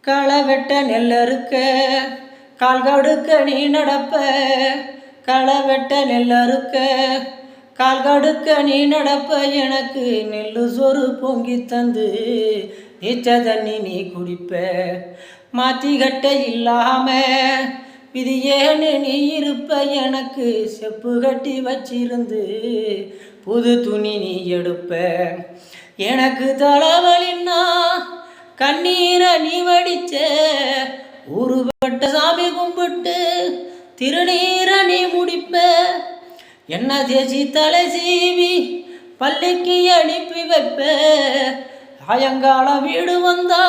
களை வெட்ட நெல் அறுக்க கால் கடுக்க நீ நடப்ப. களை வெட்ட நெல் அறுக்க கால் கடுக்க நீ நடப்ப. எனக்கு நெல்லு சோறு பொங்கி தந்து நீச்ச தண்ணி நீ குடிப்ப. மாத்தி கட்ட இல்லாம விதியேன்னு நீ இருப்ப. எனக்கு செப்பு கட்டி வச்சிருந்து புது துணி நீ எடுப்ப. எனக்கு தலைவலின்னா கண்ணீரை நீ வடிச்ச. ஊருபட்ட சாமி கும்பிட்டு திருநீரை நீ முடிப்ப. என்ன தேசி தலை சீவி பள்ளிக்கு அனுப்பி வைப்ப. சாயங்கால வீடு வந்தா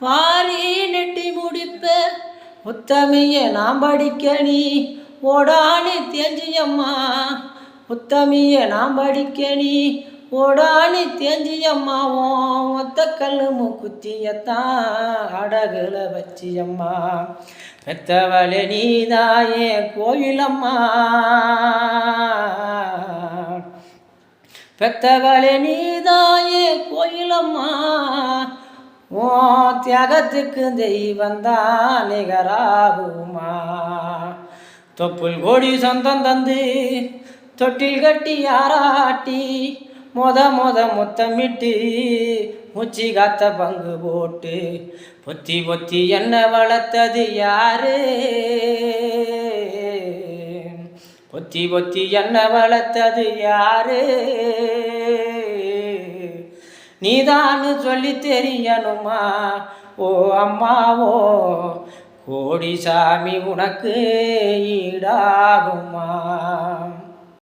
வாரி நெட்டி முடிப்ப. உத்தமிய நாம் படிக்க நீ ஓடானி தேஞ்சியம்மா. உத்தமிய நாம் படிக்க நீ ஓடானி தேஞ்சியம்மாவும் ஒத்த கல்லு மூக்குத்தியத்தான் அடகுல வச்சியம்மா. பெத்தவளே நீதாயே கோயிலம்மா. பெத்தவளே நீதாயே கோயிலம்மா. ஓ தியாகத்துக்கு தெய்வந்தான் நிகராகுமா. தொப்புள் கோடி சொந்தம் தந்து தொட்டில் கட்டி ஆராட்டி மொத முத்தமிட்டு மூச்சி காத்த பங்கு போட்டு பொத்தி பொத்தி என்ன வளர்த்தது யாரு. பொத்தி பொத்தி என்ன வளர்த்தது யாரு. நீதான்னு சொல்லி தெரியணுமா ஓ அம்மாவோ. கோடி சாமி உனக்கு ஈடாகுமா.